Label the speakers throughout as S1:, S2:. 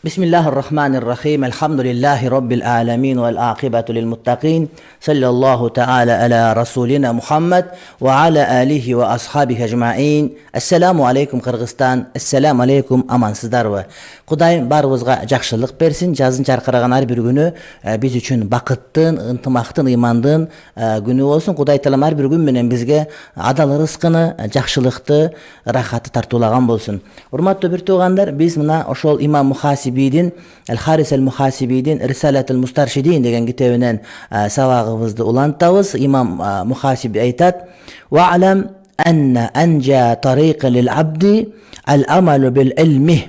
S1: Bismillahirrahmanirrahim. Elhamdülillahi Rabbil alemin vel akibatu lil muttaqin. Sallallahu teala ala Rasulina Muhammed ve ala alihi ve ashabihi ecmaîn. Esselamu aleyküm Kırgızstan. Esselamu aleyküm amansızlar ve Kudayım barыбызга жақшылық берсин. Жазын жарқыраған ар bir günü biz üçün bakıttın, ıntımaqtın, imandın günü olsun. Kuday talam ар bir gün menen bizge adal rızkını, жақшылықты, rahatı tartulagan bolsun. Hurmatlı bir tuğanlar, biz mına oşol İmam Muhasibidin, El-Haris el-Muhasibidin, Risalet el-Mustarşidin degen kitebinen savağımızda ulantavız. İmam Muhasibi aytat: "Wa'lam enne enca tariqa lil abdi el-amalu bil ilmi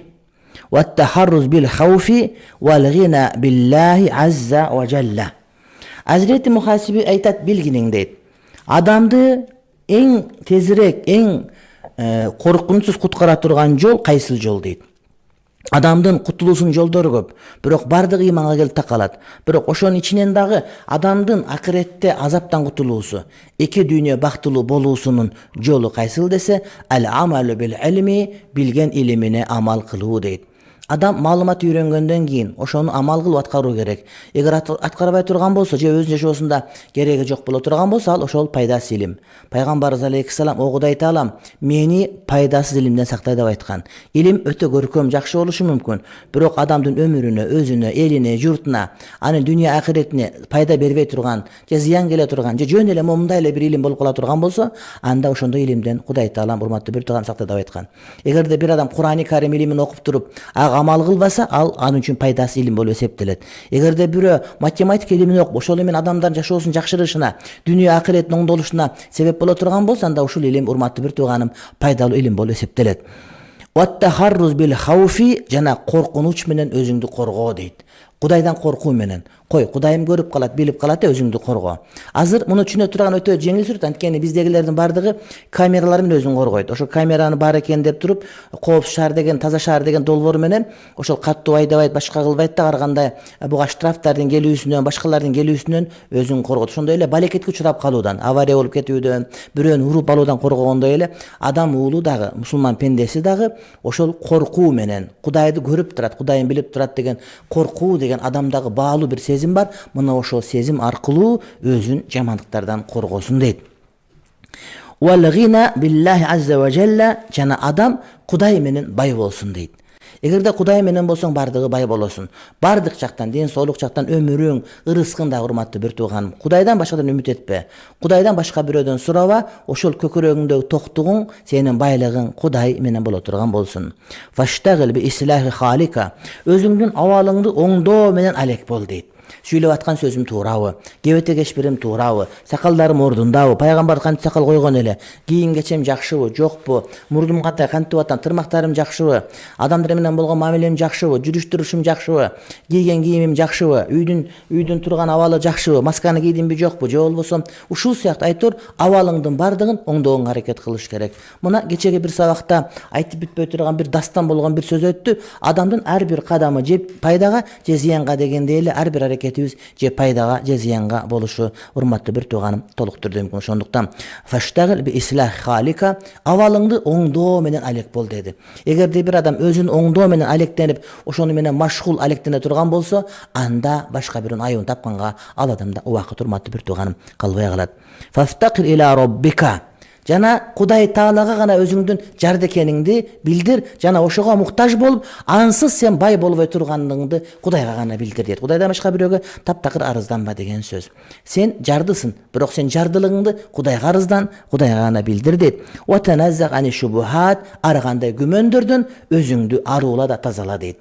S1: ve't-taharruz bil havfi ve'l-ghina billahi azza ve celle." Hazreti Muhasibi aytat, bilginin deyt. Adamdı en tezirek, en korkunçsuz kutkara turgan jol kaysil jol deyt. Adamdın kutulusun joldoru köp. Bирок бардыгы иманга келип такалат. Бирок ошонун ичинен дагы адамдын акыретте азаптан кутулуусу, эки дүйнө бактылуу болуусунун жолу кайсыл десе, ал-амалу бил илми, билген илимине амал кылуу дейт. Адам маалымат үйрөнгөндөн кийин ошону амал кылып аткаруу керек. Эгер аткарбай турган болсо, же өзүнүн жашоосунда кереги жок боло турган болсо, ал ошол пайдасыз илим. Пайгамбарыбыз алейхиссалам о Кудай таалам мени пайдасыз илимден сактай деп айткан. Илим өтө көркөм, жакшы болушу мүмкүн. Бирок адамдын өмүрүнө, өзүнө, элине, журтуна, анын дүйнө акыретине пайда бербей турган, же зыян келе турган, же жөн эле момундай эле бир илим болуп кала турган болсо, анда ошондой илимден Кудай таалам урматтуу бир тууган сактай деп айткан. Эгерде бир адам Кур'ан-ы Карим илимин окуп туруп, амал кылбаса, ал анын үчүн пайдасы илим болуп эсептелет. Эгерде бирөө математика илимин окуп, ошол менен адамдардын жашоосун жакшырышына, дүйнө акыреттин оңдолушуна себеп боло турган болсо, анда ушул илим, урматтуу бир тууганым, пайдалуу илим болуп эсептелет. Ват-тахарруз бил хауфи, жана коркунуч менен өзүңдү коргоо дейт. Кудайдан коркуу менен. Кой, Кудайым көрүп калат, билип калат, өзүңдү коргоо. Азыр муну түшүнө турган өтө жеңил сүрөт, анткени биздегилердин бардыгы камералар менен өзүн коргойт. Ошо камераны бар экен деп туруп, коопсуз шаар деген, таза шаар деген долбоор менен ошол каттуу айдабайт, башка кылбайт да, каргандай буга штрафтардын келүүсүнөн, башкалардын келүүсүнөн өзүн коргойт. Ошондой эле балекетке учурап калуудан, авария болуп кетүүдөн, бирөөнү уруп алуудан коргогондой эле адам уулу дагы, мусулман пендеси дагы ошол коркуу менен Кудайды көрүп турат, Кудайын билип турат деген коркуу деген адамдагы баалуу бир сезим бар. Мына ошол сезим аркылуу өзүн жамандыктардан коргосун дейт. Вал-гина биллахи азза ва жалла, жана адам Кудай менен бай болсун дейт. Эгерде Кудай менен болсоң, бардыгы бай болосуң. Бардык жактан, ден соолук жактан өмүрүң, ырыскың да, урматтуу бир тууганым. Кудайдан башкадан үмүт этпе. Кудайдан башка бирөөдөн сураба, ошол көкүрөгүңдөгү токтугуң, сенин байлыгың Кудай менен боло турган болсун. Фаштагыл би ислахи халика, өзүңдүн абалыңды оңдоо менен алек бол дейт. Сүйлөп аткан сөзүм туурабы? Кебете кешпирим туурабы? Сакалдарым ордундабы? Пайгамбар кантип сакал койгон эле? Кийим кечем жакшыбы, жокпу? Мурдум кандай, кантип атам? Тырмактарым жакшыбы? Адамдар менен болгон мамилем жакшыбы? Жүрүш турушум жакшыбы? Кийген кийимим жакшыбы? Үйдүн турган абалы жакшыбы? Масканы кийдимби, жокпу? Же болбосо ушул сыяктуу айтор абалыңдын бардыгын оңдоого аракет кылыш керек. Мына кечеги бир сабакта айтып бүтпөй турган бир дастан болгон бир сөз өттү. Адамдын ар бир кадамы же пайдага, же зыянга дегенде эле ар бир же пайдага, же зыянга болушу, урматтуу бир тууганым, толук түрдө мүмкүн. Ошондуктан фаштагыл би ислах халика, абалыңды оңдоо менен алек бол деди. Эгерде бир адам өзүн оңдоо менен алектенип, ошону менен машгул алектене турган болсо, анда башка бирөөнүн айыбын тапканга ал адамда убакыт, урматтуу бир тууганым, калбай калат. Фафтакир иля роббика, жана Кудай таалага гана өзүңдүн жарды экениңди билдир, жана ошого муктаж болуп, ансыз сен бай болбой тургандыгыңды Кудайга гана билдир дейт. Кудайдан башка бирөөгө таптакыр арызданба деген сөз. Сен жардысың, бирок сен жардылыгыңды Кудайга арыздан, Кудайга гана билдир дейт. Ва таназзаг ани шубухат, ар кандай күмөндөрдөн өзүңдү аруула да тазала дейт.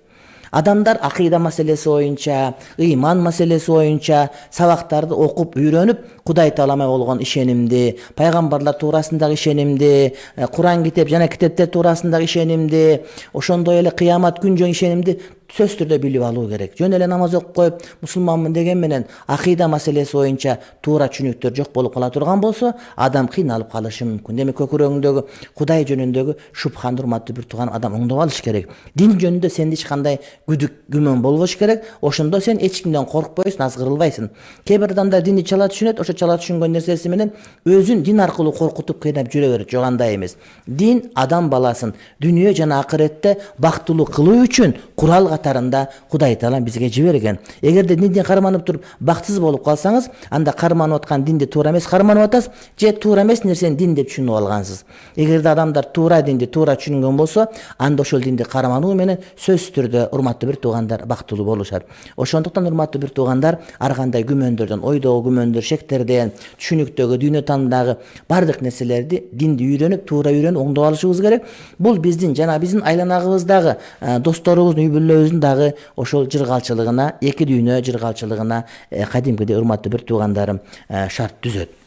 S1: Адамдар акыйда маселеси боюнча, ыйман маселеси боюнча сабактарды окуп, үйрөнүп, Кудай таалама болгон ишенимди, пайгамбарлар туурасындагы ишенимди, Куран китеп жана китептер туурасындагы ишенимди, ошондой эле кыямат күн жөн ишенимди сөз түрдө билип алуу керек. Жөн эле намаз окуп коюп, мусулманмын деген менен акыйда маселеси боюнча туура түшүнүктөр жок болуп кала турган болсо, адам кыйналып калышы мүмкүн. Демек көкүрөгүңдөгү Кудай жөнүндөгү шубхан, урматтуу бир тууган, адам оңдоп алыш керек. Дин жөнүндө сенде эч кандай күдүк, күмөн болбош керек. Ошондо сен эч кимден коркпойсуң, азгырылбайсың. Кээ бир адамдар динди чала түшүнөт, ошо чала түшүнгөн нерсеси менен өзүн дин аркылуу коркутуп кыйнап жүрө берет. Жок, андай эмес. Дин адам баласын дүйнө жана акыретте бактылуу кылуу үчүн курал катарында Кудай Таала бизге жиберген. Эгерде динден карманып туруп бактысыз болуп калсаңыз, анда карманып аткан динди туура эмес карманып атасыз, же туура эмес нерсени дин деп түшүнүп алгансыз. Эгерде адамдар туура динди туура түшүнгөн болсо, анда ошол динди кармануу менен сөзсүз түрдө урматтуу бир туугандар бактылуу болушат. Ошондуктан урматтуу бир туугандар, ар кандай күмөндөрдөн, ойдогу күмөндөр, шектерден, түшүнүктөгү, дүйнө таанымдагы бардык нерселерди динди үйрөнүп, туура үйрөнүп оңдоп алышыбыз керек. Бул биздин жана биздин айланагыбыздагы досторубуздун, үй бүлөбүздүн дагы ошол жыргалчылыгына, эки дүйнө жыргалчылыгына кадимкидей урматтуу бир туугандарым шарт түзөт.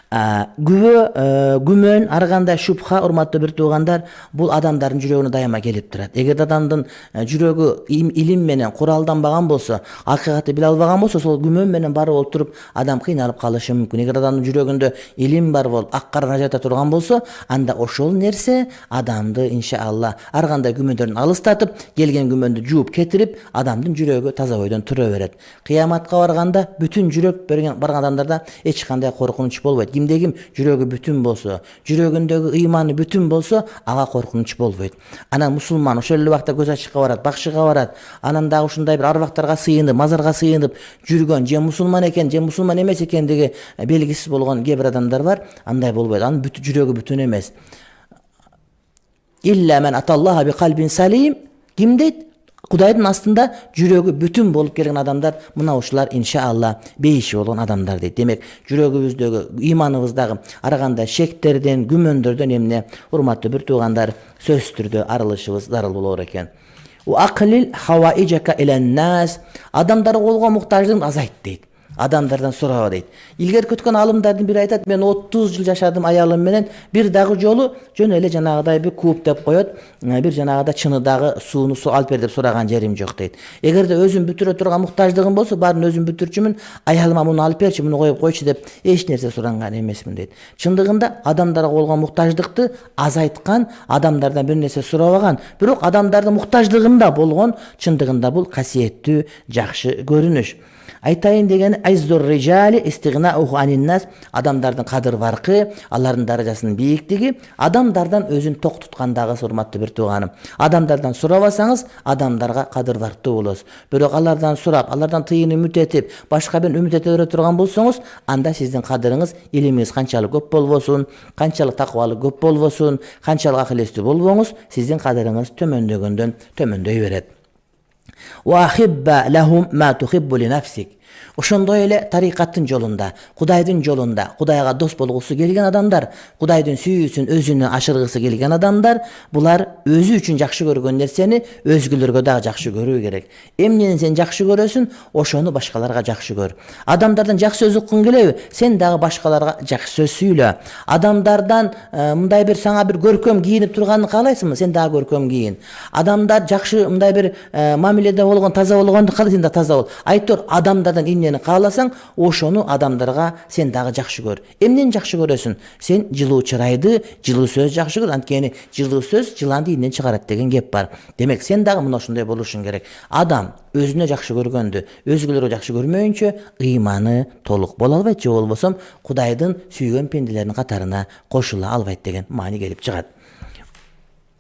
S1: Күбө, күмөн, ар кандай шубха, урматтуу бир туугандар, бул адамдардын жүрөгүнө дайыма келип турат. Эгерде адамдын жүрөгү илим менен куралданбаган болсо, акыйкатты биле албаган болсо, сол күмөн менен барып олтуруп адам кыйналып калышы мүмкүн. Эгер адамдын жүрөгүндө илим бар болуп, ак кара ажырата турган болсо, анда ошол нерсе адамды иншалла ар кандай күмөндөрдөн алыстатып, келген күмөндү жууп кетирип, адамдын жүрөгү таза бойдон тура берет. Кыяматка барганда бүтүн жүрөк барган адамдарда эч кандай коркунуч болбойт. Кимде ким жүрөгү бүтүн болсо, жүрөгүндөгү ыйманы бүтүн болсо, ага коркунуч болбойт. Анан мусулман ошол эле убакта көз ачыкка барат, бакшыга барат. Анан дагы ушундай бир арбактарга сыйынып, мазарга сыйынып жүргөн, же мусулман экен, же мусулман эмес экендиги белгисиз болгон кээ бир адамдар бар. Андай болбойт. Анын жүрөгү бүтүн эмес. Илля мен аталлаха би калбин салим. Ким дейт? Кудайдын астында жүрөгү бүтүн болуп келген адамдар, мына ушулар иншалла бейиши болгон адамдар дейт. Демек, жүрөгүбүздөгү, ыйманыбыздагы ар кандай шектерден, күмөндөрдөн эмне урматтуу бир туугандар сөзсүз түрдө арылышыбыз зарыл болор экен. Акылил хаваижака илен нас. Адамдар колго муктаждыгын азайт дейт. Адамдардан сураба дейт. Илгерки өткөн алымдардын бири айтат, мен 30 жыл жашадым аялым менен, бир дагы жолу жөн эле жанагыдай бир кууп деп коет, бир жанагыда чыныдагы сууну алып бер деп сураган жерим жок дейт. Эгерде өзүм бүтүрө турган муктаждыгым болсо, баарын өзүм бүтүрчүмүн, аялыма муну алып берчи, муну коюп койчу деп эч нерсе суранган эмесмин дейт. Чындыгында адамдарга болгон муктаждыкты азайткан, адамдардан бир нерсе сурабаган, бирок адамдардын муктаждыгында болгон, чындыгында бул касиеттүү, жакшы көрүнүш. Айтайын дегени айзур рижали истигнауху анин нас, адамдардын кадыр баркы, алардын даражасынын бийиктиги, адамдардан өзүн ток туткандагы урматтуу бир тууганым. Адамдардан сурабасаңыз, адамдарга кадыр барктуу болосуз. Бирок алардан сурап, алардан тыйын үмүт этип, башка бир үмүт эте бере турган болсоңуз, анда сиздин кадырыңыз, илимиңиз канчалык көп болбосун, канчалык такыбалык көп болбосун, канчалык акыл-эстүү болбоңуз, сиздин кадырыңыз төмөндөгөндөн төмөндөй берет. Вахибба лахум ма тухиббу ли нафсик. Ошондой эле тарикаттын жолунда, Кудайдын жолунда, Кудайга дос болгусу келген адамдар, Кудайдын сүйүүсүн өзүнө ашыргысы келген адамдар, булар өзү үчүн жакшы көргөн нерсени өзгөлөргө дагы жакшы көрүү керек. Эмнени сен жакшы көрөсүң, ошону башкаларга жакшы көр. Адамдардан жакшы сөз уккуң келеби? Сен дагы башкаларга жакшы сөз сүйлө. Адамдардан мындай бир сага бир көркөм кийинип турганын каалайсыңбы? Сен дагы көркөм кийин. Адамдар жакшы мындай бир мамиледе болгон, таза болгонду каалайсың, сен да таза бол. Айтор адамдардан эмнени кааласаң, ошону адамдарга сен дагы жакшы көр. Эмнени жакшы көрөсүң? Сен жылуу чырайды, жылуу сөз жакшы көр. Анткени жылуу сөз жыланды ийинен чыгарат деген кеп бар. Демек, сен дагы мына ошондой болушуң керек. Адам өзүнө жакшы көргөндү өзгөлөргө жакшы көрмөйүнчө ыйманы толук боло албайт, же болбосо Кудайдын сүйгөн пенделеринин катарына кошула албайт деген маани келип чыгат.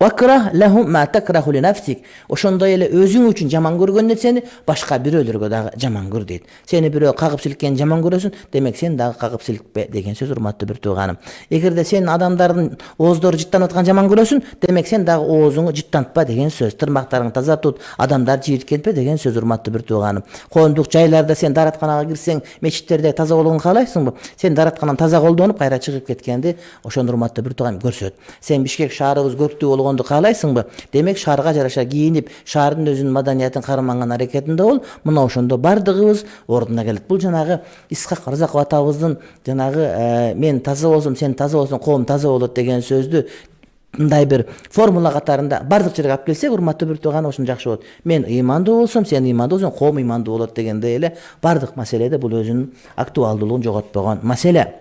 S1: Вакрах лахум ма такраху ли нафсик. Ошондой эле өзүң үчүн жаман көргөн нерсени башка бирөөлөргө дагы жаман көр дейт. Сени бирөө кагып силккен жаман көрөсүң, демек сен дагы кагып силкпе деген сөз, урматтуу бир тууганым. Эгерде сен адамдардын ооздору жыттанып аткан жаман көрөсүң, демек сен дагы оозуңду жыттантпа деген сөз. Тырмактарыңды таза тут, адамдар жийирткенпе деген сөз, урматтуу бир тууганым. Коомдук жайларда сен даратканага кирсең, мечиттерде таза болгонду каалайсыңбы? Сен даратканан таза колдонуп, кайра чыгып кеткенди ошону урматтуу бир тууганым көрсөт. Сен Бишкек шаарыбыз көрктүү болгонду каалайсыңбы? Демек, шаарга жараша кийинип, шаардын өзүнүн маданиятын карманган аракетинде бол. Мына ошондо бардыгыбыз ордуна келет. Бул жанагы Исхак Рызаков атабыздын жанагы мен таза болсом, сен таза болсоң, коом таза болот деген сөздү мындай бир формула катарында бардык жерге алып келсек, урматтуу бир тууганым, ошону жакшы болот. Мен ыймандуу болсом, сен ыймандуу болсоң, коом ыймандуу болот дегендей эле бардык маселеде бул өзүнүн актуалдуулугун жоготпогон маселе.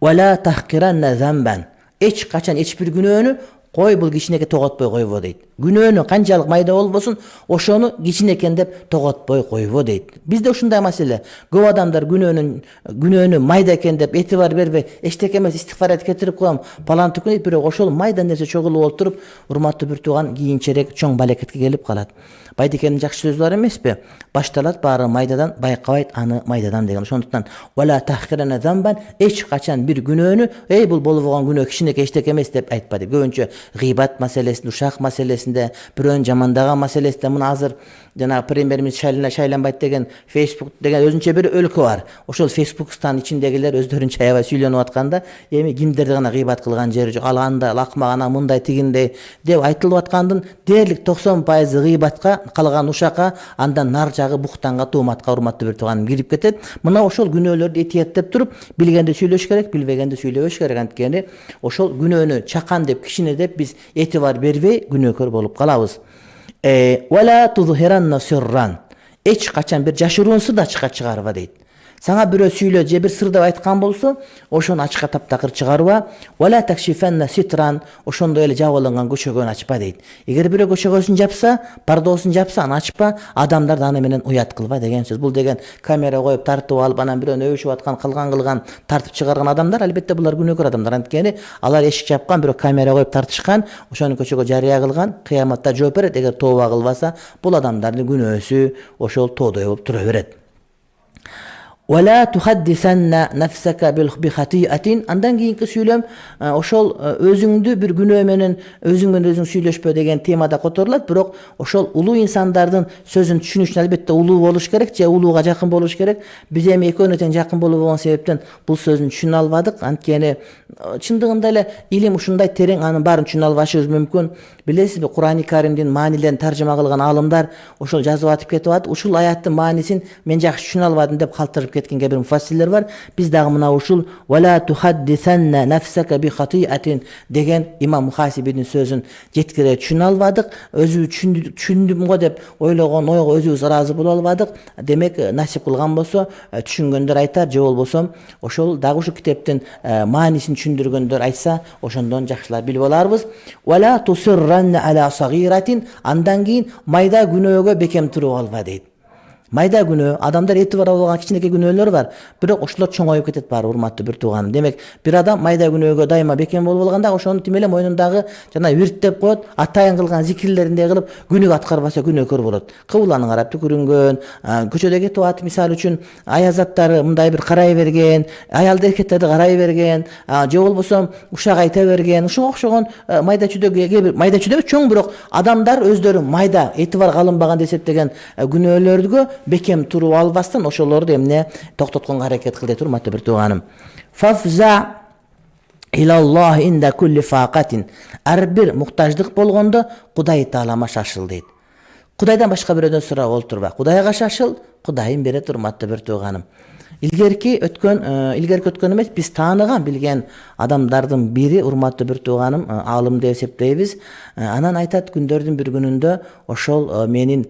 S1: Вала тахкиранна замбан. Эч качан эч бир күнөөнү Кой бул кичинекей тоготпой койбо дейт. Күнөөнү канчалык майда болбосун, ошону кичине экен деп тоготпой койбо дейт. Бизде ушундай маселе. Көп адамдар күнөөнү майда экен деп этибар бербей, эчтеке эмес истигфар этип кетирип коем. Палантыкын дейт, бирок ошол майда нерсе чогулуп олтуруп, урматтуу бир тууган кийинчерээк чоң балекетке келип калат. Байдекенин жакшы сөзү бар эмеспи? Башталат баары майдадан, байкабайт аны майдадан деген. Ошондуктан вала тахкирана замбан, эч качан бир күнөөнү, эй бул болгон күнөө кичинекей эчтеке эмес деп айтпа деп. Көбүнчө гыйбат маселесинде, ушак маселесинде, бирөөнү жамандаган маселесинде, мына азыр жанагы премьерimiz Шайланбайт деген Facebook деген өзүнчө бир өлкө бар. Ошол Facebook'тан ичиндегилер өздөрүнчө аябай сүйлөнүп атканда, эми кимдерди гана гыйбат кылган жери жок, ал андай лакмагана мындай тигиндей деп айтылып аткандын дээрлик 90% гыйбатка, калган ушакка, андан нар жагы буктанга, тууматка урматтуу бир тууганым кирип кетет. Мына ошол күнөөлөрдү этиеттеп туруп, билгенде сүйлөш керек, билбегенде сүйлөбөш керек. Анткени ошол күнөөнү чакан деп, кичине деп биз этибар бербей күнөөкөр болуп калабыз. Вала тузхиранна сирран. Эч качан бир жашыруунсу да ачыкка чыгарба дейт. Саңа бирөө сүйлө же бир сыр деп айткан болсо, ошону ачыкка таптакыр чыгарба. Вала такшифанна ситран. Ошондой эле жабылган көчөгөнү ачпа дейт. Эгер бирөө көчөгөсүн жапса, пардосун жапса, аны ачпа, адамдарды аны менен уят кылба деген сөз. Бул деген камера коюп тартып алып, анан бирөөнү өбүшүп аткан, кылган тартып чыгарган адамдар, албетте булар күнөөкөр адамдар. Анткени алар эшик жапкан, бирөө камера коюп тартышкан, ошону көчөгө жарыя кылган, кыяматта жооп берет. Эгер тооба кылбаса, бул адамдардын күнөөсү ошол тоодой болуп тура берет. ولا تحدثن نفسك بخطيئة. Андан кийинки сүйлөм ошол өзүңдү бир күнөө менен өзүң сүйлөшпө деген темада которулат. Бирок ошол улуу инсандардын сөзүн түшүнүш үчүн албетте улуу болуш керек, же улууга жакын болуш керек. Биз эми экөөнө тең жакын болуп болгон себептен бул сөзүн түшүнө албадык. Анткени чындыгында эле илим ушундай терең, анын баарын түшүнө албашыбыз мүмкүн. Билесизби, Кур'ани Каримдин маанилерин таржыма кылган аалымдар ошол жазып атып кетип атат. Ушул аяттын маанисин мен жакшы түшүнө албадым деп калтырып кеткен бир муфассирлер бар. Биз дагы мына ушул вала тухаддисанна нафсака би хатиатин деген имам Мухасибидин сөзүн жеткире түшүнө албадык. Өзү түшүндүм го деп ойлогон ойго өзүбүз ыраазы боло албадык. Демек насип кылган болсо түшүнгөндөр айтар, же болбосо ошол дагы ушул китептин маанисин түшүндүргөндөр айтса, ошондон жакшылап билип аларбыз. Вала тусирранна ала сагиратин. Андан кийин майда күнөөгө бекем туруп алба дейт. Майда күнөө, адамдар этибар алган кичинекей күнөөлөр бар, бирок ошолор чоңоюп кетет баары, урматтуу бир тууганым. Демек, бир адам майда күнөөгө дайыма бекем болуп алганда, ошону тим эле мойнундагы жана вирттеп коет, атайын кылган зикирлериндей кылып, күнүгө аткарбаса күнөөкөр болот. Кыбланы карап түкүрүнгөн, көчөдө кетип атып, мисалы үчүн аяз заттары мындай бир карай берген, аялды эркектерди карай берген, же болбосо ушак айта берген, ушуга окшогон майда чүйдө чоң, бирок адамдар өздөрү майда этибар калынбаган деп эсептеген күнөөлөргө бекем туруп албастан ошолорду эмне токтотконго аракет кыл дейт, урматтуу бир тууганым. Фафза илаллах инда кулли фaqatin. Ар бир муктаждык болгондо Кудай Таалама шашыл дейт. Кудайдан башка бирөөдөн сурап олтурба. Кудайга шашыл, Кудайым берет, урматтуу бир тууганым. Илгерки өткөн эмес, биз тааныган билген адамдардын бири, урматтуу бир тууганым, аалым деп эсептейбиз. Анан айтат, күндөрдүн бир күнүндө ошол менин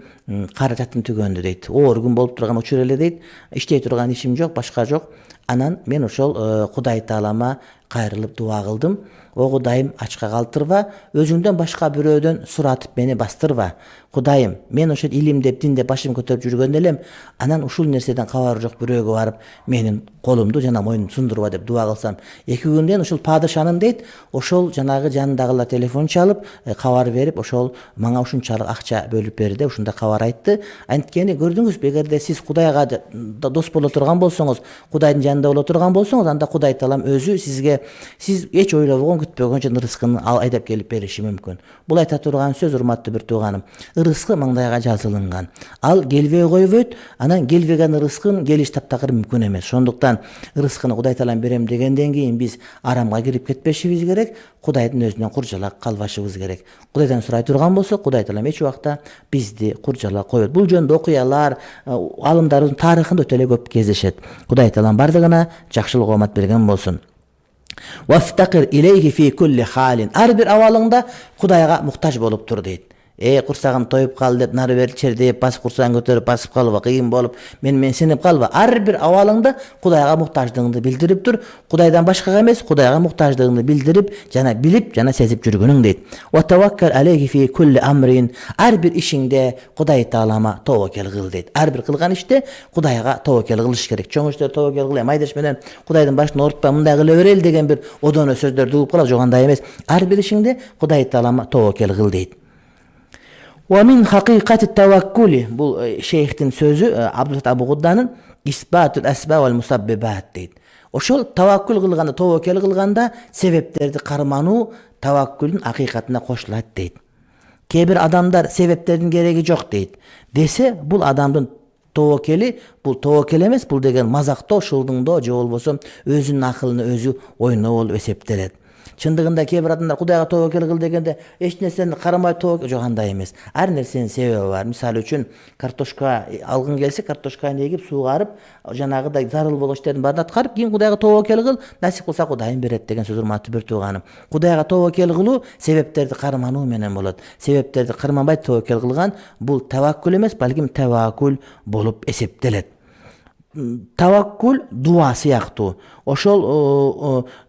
S1: каражатым түгөндү дейт. Оор күн болуп турган учур эле дейт. Иштей турган ишим жок, башка жок. Анан мен ошол Кудай Таалама кайрылып дуа кылдым. О Кудайым, ачка калтырба, өзүңдөн башка бирөөдөн суратып мени бастырба. Кудайым, мен ошол илим деп, дин деп башым көтөрүп жүргөн элем. Анан ушул нерседен кабары жок бирөөгө барып, менин колумду жана мойнумду сундурба деп дуа кылсам, 2 күндөн ушул падышанын дейт, ошол жанагы жанындагылар телефон чалып, кабар берип, ошол мага ушунчалык акча бөлүп берди, ушундай кабар айтты. Анткени көрдүңүзбү, эгерде сиз Кудайга дос боло турган болсоңуз, Кудайдын жанында боло турган болсоңуз, анда Кудай Таалам өзү сизге сиз эч ойлобогон, күтпөгөн жерден рызкын айдап келип бериши мүмкүн. Бул айта турган сөз, урматтуу бир тууганым. Рызкы маңдайга жазылынган. Ал келбей койбойт, анан келбеген рызкын келиш таптакыр мүмкүн эмес. Ошондуктан рызкыны Кудай Таалам берем дегенден кийин биз арамга кирип кетпешибиз керек, Кудайдын өзүнөн куржалак калбашыбыз керек. Кудайдан сурай турган болсо, Кудай Таалам эч убакта бизди куржалак койбойт. Бул жөнүндө окуялар алымдардын тарыхында өтө эле көп кездешет. Кудай Таалам бардыгына жакшылык оомат берген болсун. Вафтакир илейхи фи кулли халин. Ар бир абалыңда Кудайга муктаж болуп тур дейт. Kursagım toyup kaldı dep nары beri çerdeyip basıp kursagın götürüp basıp kalba kıyın bolup men senip kalba. Ar bir awalыңda Kudayga muhtaçlığını bildirip dur. Kudaydan başka emes, Kudayga muhtaçlığını bildirip jana bilip jana sezip жүрgünüň deyt. Wa tawakkal aleyhi fi kulli amrin. Ar bir işinde Kuday Taalama tawakkel kıl deyt. Ar bir kılgan işte Kudayga tawakkel kılış gerek. Çoň işler tawakkel kılay maýdaş menen Kudaydan başyna ortpa mınday kılaberel degen bir odona sözler dugup kalak jogандай emes. Ar bir işinde Kuday Taalama tawakkel kıl deyt. ومن حقيقة التوكل bu şeyhtin sözü Abdülfetah Abu Guddan'ın isbatul esbab vel musabbibat deydi. Oşol tavakkul kılganda, tawakkel kılganda sebeplerdi karmanu tavakkülün hakikatine koşulat deydi. Kebir adamlar sebeplerin gereği yok deydi. Dese bul adamın tawakkeli, bul tawakkel emes, bul degen mazakta oşulduğunda je bolboso özünün akılını özü oyuna bolup eseptelet. Çındığında kebir adamlar Kudayga tawakkel kıl degende eç nerseni karamay tawakkel joganda emes. Her nersenin sebebi var. Misal üçün kartoşka algın gelse kartoşkayı egip sugarıp janagıday zarıl bolguç işlerden barını atkarıp keyin Kudayga tawakkel kıl, nasip kılsa Kudayım beret degen söz urmatly bir tuğanım. Kudayga tawakkel kılуу sebeplerdi karmanuu menen bolat. Sebeplerdi karmanbay tawakkel kılgan bul tawakkul emes, balkim tevakkul bolup eseptelet. Tavakkul dua siýakty. Oşol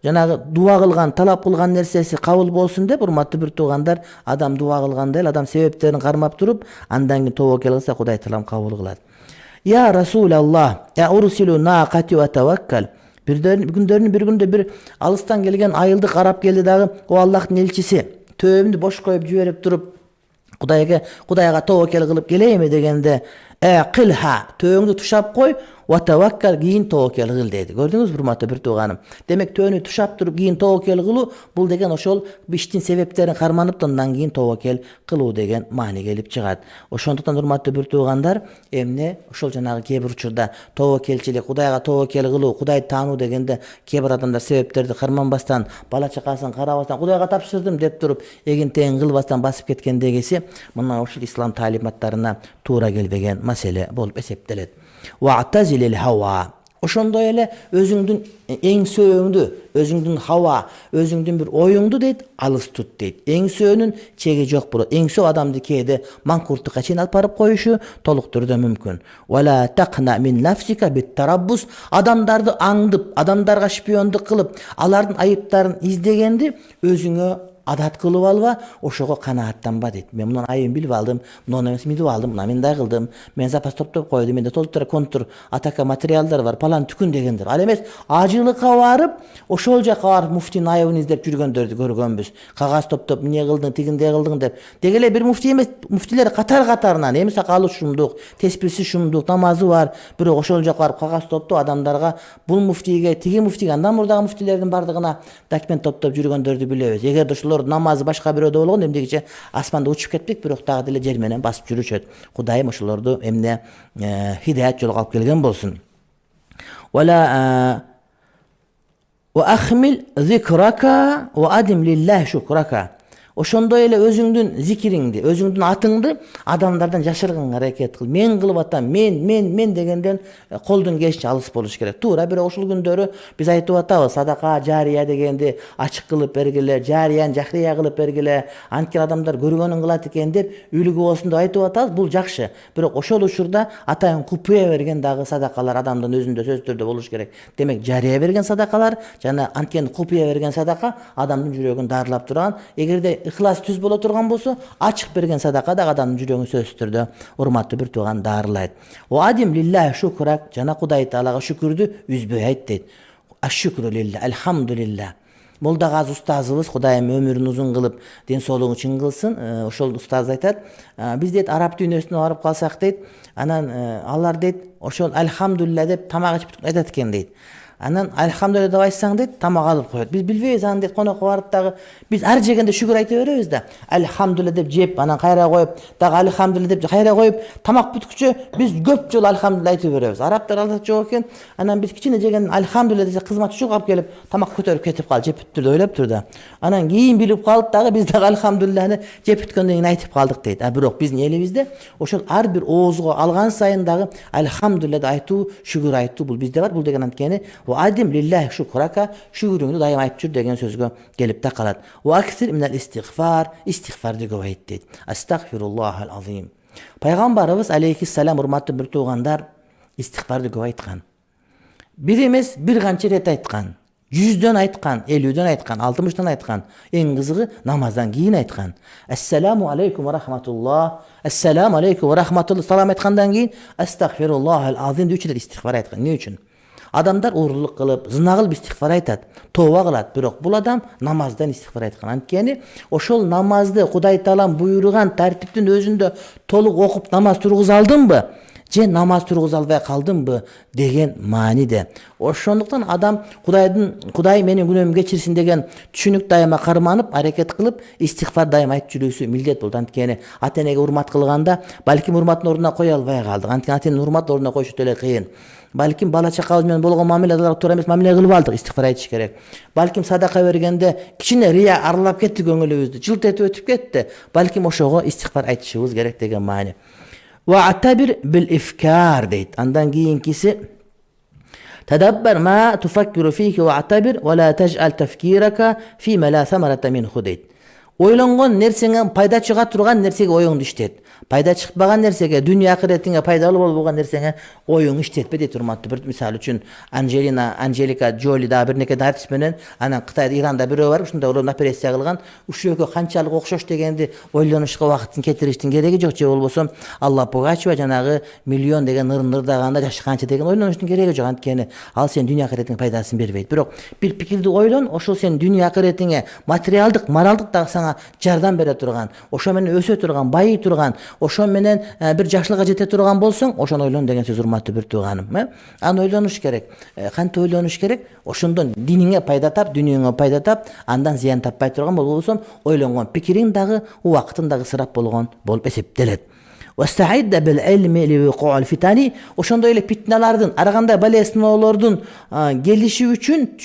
S1: janagy dua kılgan, talap kılgan nersesi kabul bolsun dep urmatly bir tugandar, adam dua kılganda el adam sebeplerini karmap durup, andan keyin tawakkel kılsa Hudaý talam kabul kılat. Ya Rasulallah, ya ursilu naqati ve tawakkal. Bir günde bir alystan gelgen ayıldı karap geldi dagı o Allah'ın elçisi. Töbümdü boş koyup jüberip durup Kudayga tawakkel kılıp geleymi degende qilha töňüňdi tuşap koy wa tawakkal giyin tawakkel kıl dedi. Gördüňüz hurmatly bir tuğanım. Demek töňüni tuşap durup giyin tawakkel kılu bul degen oşol biştin sebeplerini karmanypdan giyin tawakkel kıluu degen many gelip çygat. Oşondoqtan hurmatly bir tuğandar emne oşol janagy kebir uçurda tawakkelçilik Kudayga tawakkel kıluu Kuday taanuu degende kebir adamlar sebeplerdi karmanbastan bala çakasan karabastan Kudayga tapşyrdım dep durup egin teň kılbastan basyp ketken degesi muna oşul İslam talimatlaryna tuura gelbegen mesele bolup esepdelet. Wa'tazilil hawa. Oşonda ele özüňdün eň söýüňdü, özüňdün hawa, özüňdün bir oýuňdy deyt, alys tut deyt. Eň söýünün çegi jok bolat. Eň söý adamdy kede mankurtlyka çyn alyp baryp goýuşy toluk türde mümkün. Wala taqna min nafsika bit tarabbus. Adamdardy aňdyp, adamdarga şpiyonduk kılıp, alardyn aýyplaryn izdegendi özüňe adat kılıp alba, oşoga kanaattanba deyt. Men mundan ayın bilip aldım, mundan emes midip aldım, muna men da kıldım. Men zapas toptop koydum, mende toluklara kontur, ataka materiallar var, palan tükün degendir. Al emes, acılıkka varıp, oşolca varıp muftinin ayıbını izlep jürgöndördi görgönbüz. Kagaz toptop, mine kıldın, tiginde kıldın dep. Degele bir mufti emes, muftiler katarından, emi sakalı şumduk, tespisi şumduk, namazı var. Bir oşolca varıp kagaz toptu adamlarga, bul muftiye, tigi muftiye, andan buradağı muftilerden bardığına dokument toptop jürgöndördi bilebez. Eger doşular namazı başka bir öde bolgon demdegiçe asmanda uçup ketpek birok dagı dile jermenen basıp jürüşet. Hudaýym oşolordu emne hidayet jolga alyp kelgen bolsun. Wala wa akhmil zikraka wa adim lillahi şukraka. Oşonda ele özüňdün zikiriňdi, özüňdün atyňdy adamlardan jaşyrgyn hareket kıl. Men kılıp atam, men degenden koldan geççe alys boluş gerek. Tuura bir oşul gündörü biz aýtyp atabız, sadaka jariya degendi açyk kılıp bergile, jariyan jahriya kılıp bergile. Antkir adamlar görgönün kılat eken dep ülügi bolsun dep aýtyp atabız. Bul jakşı. Birok oşol uçurda ataýyn kupuya bergen dagı sadakalar adamdan özünde söz türde boluş gerek. Demek jariya bergen sadakalar jana antken kupuya bergen sadaka adamdyn jüregini darlap duran. Egerde ihlas tüz bola turgan bolsa, açık bergen sadaka da adamın jüreğini sözdürdü. Urmatly bir tuğan darlayt. O adim lillahi şükrak, jana Hudaý Taalaga şükürdü, üzböy aýt deyt. Aşşükru lillah, elhamdülillah. Molda Gazi ustazыбыз Hudaýym ömürüni uzun kılıp den soluğu için kılsın. Oşol ustaz aytat. Biz deyt Arap dünyasına varıp kalsak deyt. Anan allar deyt, oşol elhamdülillah dep tamak içip aytat eken deyt. Anan elhamdülillah dep aýtsaň deyt, tamak alyp koýat. Biz bilbeýiz an deyt konak baryp dagı biz her jegende şükür aýta berebiz da. Elhamdülillah dep jep, anan gaýra goýup, dagı elhamdülillah dep gaýra goýup, tamak bütükçe biz köp jol elhamdülillah aýta berebiz. Araplar aldat jok eken, anan biz kiçine jegen elhamdülillah dese hyzmatçy çok alıp gelip tamak köterip ketip kal, jep bütürde öýlep turda. Anan giyin bilip kalıp dagı biz dagı elhamdülillahny jep bütkendiň aýtyp kaldyk deyt. Birok biziň elimizde oşol har bir owuzga algan saýyn dagı elhamdülillah aýtуу, şükür aýtуу bul bizde bar. Bul degen antkeni Ve adim lillahi şukraka, şükrüňdi daýym aýyp jür degen sözgö gelip de kalat. Ve aksir minel istiğfar, istiğfardy göbäýt deyt. Estağfirullahal azim. Paýgambarybız aleyhisselam urmatly bir tugandar istiğfardy göbäýtgan. Birimiz bir gança ret aytkan. 100'den aytkan, 50'den aytkan, 60'dan aytkan. En kızığı namazdan giyin aytkan. Esselamu aleyküm ve rahmetullah. Esselamu aleyküm ve rahmetullah. Salam aytkandan giyin. Estağfirullahal azim diýçiler istiğfar aytkan. Ne üçün? Adamlar uğurluluk kılıp, zınagıl bir istiğfar aytat. Tova kılat. Birok bul adam namazdan istiğfar aytkan. Antkeni oşol namazdı Hudaý Taalam buyurgan tertiptin özünde toluk okup namaz turguz aldın mı? Je namaz turguz albay kaldımby degen manide. Oşonduktan adam Hudaý meni günöm geçirsin degen түшүнүк daýyma karmanıp hareket kılıp istiğfar daýyma ayt jürüsü millet boldu. Antkeni ata-enege urmat kılganda balkim urmatyny ornuna koýa albay kaldyk. Antkeni ata-enenin urmat ornuna koýuşu tele kıyın. Balkim bala çakal menен bolgon mamiladalar toora emes mamile kılıp aldyk, istiğfar aytış gerek. Balkim sadaka bergende kiçine riya arlap ketdi göňülübüzdü, jylt etip ötüp ketdi. Balkim oşogo istiğfar aytışыбыз gerek degen many. Ve atabir bil ifkar deyt. Andan giyinkisi tedabber ma tufakkiru fihi ve atabir ve la tec'al tefkiraka fîme la semerete minhu deyt. Oylangan nerseňe payda çıga turgan nersege oýuňdy işlet. Payda çıkmagan nersege, dünýä ahiretiňe paýdaly bolmagan nerseňe oýuňy işletme deyip durmakdy. Bir misal üçin Angelika Jolie da bir neke artist menen anan Kytaýda Iranda biri bar, şunda olar operatsiýa kılgan. Uşuňa kançalyk okşoş degendi oýlanyşyga wagtyny ketirişdiň geregi jok. Je bolbosam Allah Pugaçewa janagy milyon degen nır daganda yaşagança degen oýlanyşyň geregi jok. Antkeni al sen dünýä ahiretiňe paýdasyny berbeýt. Birok bir pikirdi oýlan, oşol sen dünýä ahiretiňe materialdyk, moraldyk da sana jardam bere turgan, oşo menen öse turgan, baýy turgan, oşo menen bir jaşlyga jete turgan bolsaň, oşony oýlan degen söz urmatly bir tuganym. An oýlanyş gerek. Kantip oýlanyş gerek? Oşondan diniňe paýda tap, dünýäňe paýda tap, andan ziyan tappaý turgan bolsam, oýlangan pikiriň dagı, wagtyň dagı sırap bolgan bolup esepdelet. Westa'idda bil ilmi li wuqu'il fitani. Oşonda öyle fitnelerden, araganda bale sınawlardan gelişi üçün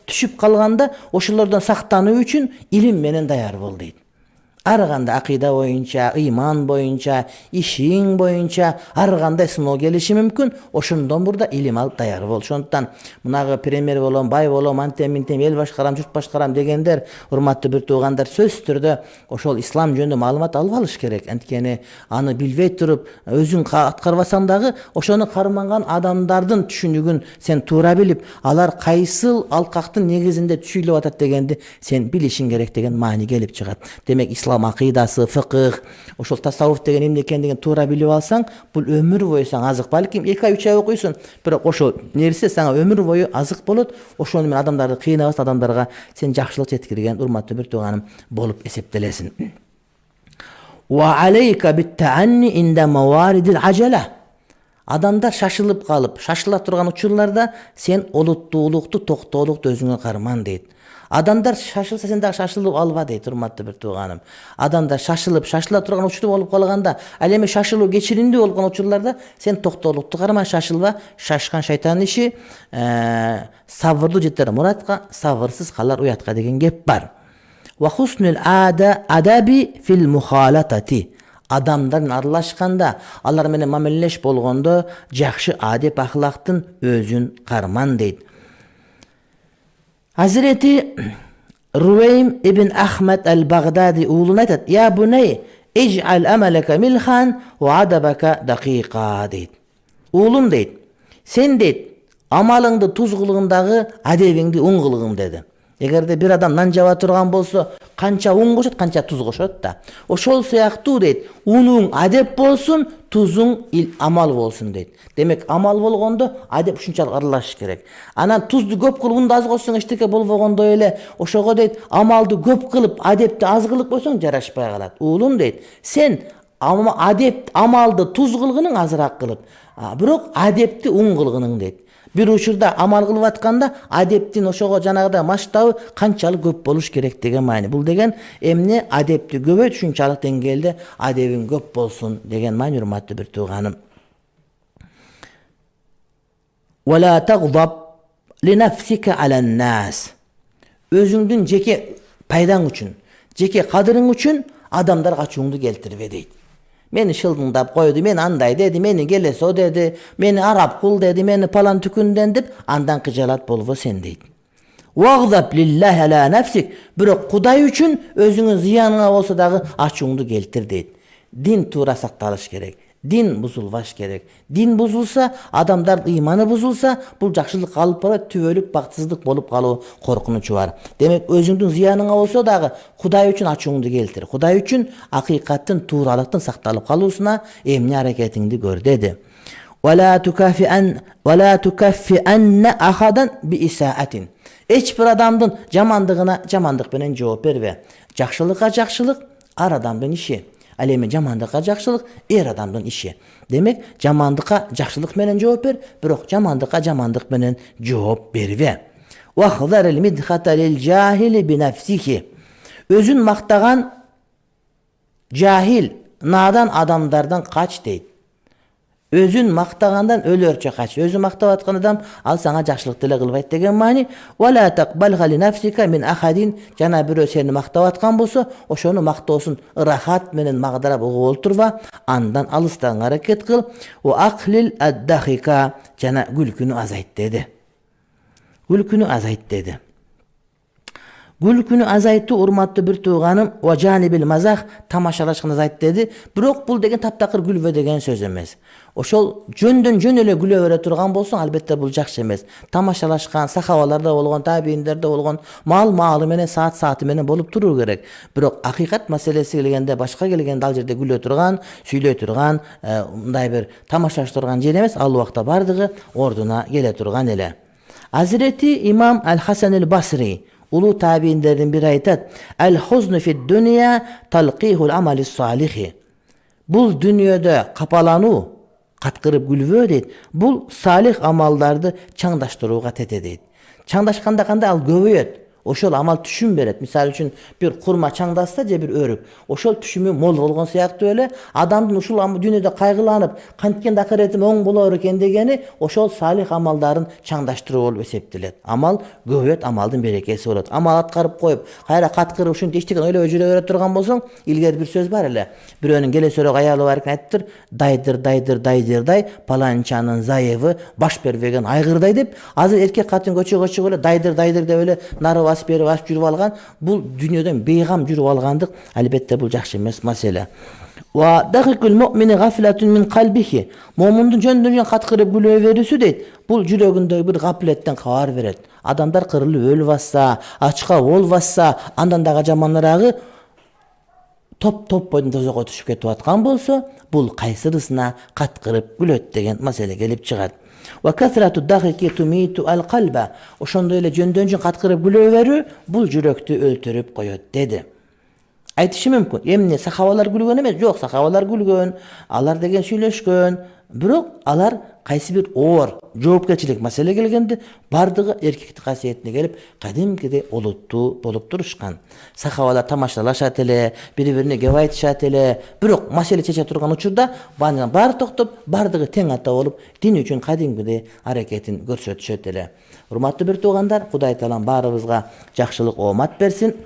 S1: düşüp kalganda oşulardan saktanyw üçün ilim menen daýar bol deyt. Araganda akida boyunca, iman boyunca, işin boyunca araganda sınav gelişi mümkün. Oşundan burada ilim alıp daýar bol. Şondan munaga premier bolom, bay bolom, antem el başkaram, jurt başkaram degenler, urmatly bir tugandar söz türde oşol islam jönünde malumat alıp alyş gerek. Antkeni аны bilbey turup özüň atkarbasaň dagı oşonu karmangan adamdardın түшүнүгүn sen tuura bilip, alar kaysıl alkaktın negizinde түшүlüp atat degendi sen bilişin gerek degen mani gelip çıgat. Demek İslam akidası, fıkıh, oşol tasavvuf degen emne ekendigin tuura bilip alsaň, bul ömür boyu saň azyk. Balkim 2 ay 3 ay okuysun, biroq oşo nerse saňa ömür boyu azyk bolat. Oşonu men adamdardy kıynabas, adamdarga sen jakşylyk jetkirgen urmatly bir tuganym bolup esepdelesin. Ve aleyka bit ta'anni inde mawaridil acele. Adamlar şaşılıp kalıp, şaşıla turgan uçurlarda sen oluttuğuluktu, toktoluktu özüňe karman deyit. Adamlar şaşılsa sen de şaşılıp alba deyit, urmatly bir tuganym. Adamlar şaşıla turgan uçurup olup kalganda, aleme şaşılıp geçirindi olgan uçurlarda sen toktoluktu karman, şaşılba, şaşkan şeytanın işi, sabırlı jetter muratga, sabırsız kalar uyatka degen gep bar. Ve husnul adabi fil muhalatati. Adamların arlaşkanda, allar menen mamilleş bolgonda jakşı adep ahlakdyn özün karman deyt. Hazreti Ruveym ibn Ahmed el-Baghdadi uğluna aytat: "Ya buney, ij'al amalaka milhan ve adabaka daqiqa" deyt. Uğlum deyt, sen deyt, amalıngdy tuz kılığındağı, adebiňdi un kılığım dedi. Egerde bir adam nan jaba turgan bolsa, kança un koşot, kança tuz koşot da. Oşol syakty deyt, unuň adep bolsun, tuzuň amal bolsun deyt. Demek amal bolgonda adep şunçalyk aralaş gerek. Anan tuzdu köp kılıp unda az koşsaň eşteke bolbogonda öyle, oşogo deyt, amaldy köp kılıp adepdi az kılıp koysaň jaraşpay kalat. Ulum deyt, sen amaldy tuz kılgynyň azrak kılıp, birok adepdi un kılgynyň deyt. Bir uçurda amal kılıp atkanda adeptin oşogo janagıda maştaby kançalyk köp boluş gerek degen many. Bul degen emne adepti köpöýt şunçalyk dengelde adebin köp bolsun degen many urmatly bir tuganym. Ve la tagzab li nafsika alan nas. Özüňdün jeke paýdaň üçin, jeke kadyryň üçin adamlar gaçuňdy geltirip deyt. Meni şıldыңdap koydu, meni anday dedi, meni gelesi o dedi, meni Arap kul dedi, meni palan tükünden dip, andan kıcalat bolvo sen deydi. Vagzab lillahi ala nefsik. Bирок Kuday üçün özüңün ziyanına olsa dağı açığındı geltir deydi. Din tuğra saktalış gerek. Din buzulbaş gerek. Din buzulsa, adamlar imanı buzulsa, bu jakşılık kalıp bara tübölük baktızlık bolup kalı korkunучу var. Demek özüңdün ziyanına olsa dağı Kuday üçün açığındı geltir. Kuday üçün hakikatin tuğralıktın saktalıp kalıusuna emni hareketini gör dedi. وَلَا تُكَفِّئَنَّ أَحَدًا بِإِسَاءَةٍ. Hiç bir adamdın jamandığına jamandık benen cevap berbe. Jakşılıkka jakşılık ar adamdın işi. Al eми jamandıkka jakşılık er adamdın işi. Demek jamandıkka jakşılık menen cevap ber, bирок jamandıkka jamandık menen cevap berbe. وَاحْذَرِ الْمِدْخَةَ لِلْجَاهِلِ بِنَفْسِهِ. Özün maktagan cahil, nadan adamlardan kaç deydi. Özün maktagandan ölörçe kaç. Özün maktap atkan adam al sana jakşılık dile kılbayt degen mani. وَلَا تَقْبَلْهَ لِنَفْسِكَ مِنْ أَحَدٍ. Jana bir seni maktap atkan bolsa, oşonu maktosun rahat menen magdara boğu olturva, andan alıstan hareket kıl. وَاَقْلِلْ اَدَّخِكَ. Jana gülkünü azayt dedi. Gülkünü azayt dedi. Gülkünü azaytı urmatlı bir tuğanım ve canibil mazah tamaşalaşkın azayt dedi. Bирок bul degen taptakır gülve degen söz emez. Oşol jöndөн jön ele güle öre turgan bolsun albatta bul jakşı emez. Tamaşalaşkan sahavalarda bolgon, tabiinlerde bolgon mal menen saat menen bolup turur gerek. Bирок hakikat meselesi kelgende başka kelgende al jerde güle turgan, süyle turgan, unday bir tamaşalaştırgan jer emez. Al wagtda bardygy orduna gele turgan ele. Hazreti İmam el-Hasan el-Basri ulu tabiinlerden bir aytat. El-huznu fid dünya talqihul amali salihi. Bul dünyada kapalanu, katkırıp gülvö deydi. Bul salih amallardı çаңdaştırууга tete deydi. Çаңdaşkanda kanda al göbөйөt. Oşol amal tüşüm beret. Misal üçün bir kurma çаңdassa je bir örük. Oşol tüşümü mol bolgon siyaktı öyle. Adamdın uşul dünyada kaygılanıp kantken ahiretim oң bolor eken degeni oşol salih amalların çаңdaştırуу bolup esептелет. Amal göbөйөt, amaldın berekesi bolat. Amal atkarıp koyup, hayra katkırıp uşun eştigen öyle öjüre öre turgan bolsoň, ilgeri bir söz bar ele. Biröөнүн келе sörök ayalı barken ayttyr, daydır, palançanın zayıfı baş berбеген aygırday dep, azыр erkek katın көчөгө öyle daydır dep öyle narı basıp beri basıp жүрүp algan, bul dünyadan beygam жүрүp algandyk, albatta bul jakşı emes masele. Wa daqikul mu'mini gaflatun min qalbihi. Mu'mindin jöndөн katkırıp gülöö berүүsü deyt. Bul jürөгүndө bir gafletten kabar beret. Adamlar kırılıp ölüp bassa, açka ol bassa, andan daga jamanlaragı top boyun tozoko düşüp ketip atkan bolsa, bul kaysırısına katkırıp gülöt degen masele gelip çıgat. Wa kasratu daqiki tumitu al-qalba. Oşondo ele jöndön katkırıp gülöö berүү bul jüröktü öltürüp koyot dedi. Aytışım mümkün. Emne sahavalar gülgön emes, yok sahavalar gülgön, alar degen süйлөшкөн. Bирок alar kaysi bir oor, жоопкерчилик masele gelgende bardygy erkekti kasiyetine gelip kadimkide oluttu bolup duruşkan. Sahavalar tamaşalaşat ele, biri-birine gep aytışat ele. Bирок masele çeçe turgan учурда bar toktop, bardygy teң ata bolup din üçün kadimkide hareketin görsötüşöt ele. Urmatly bir tuğandar, Kuday Taala barыбызга jakşylyk omat bersin.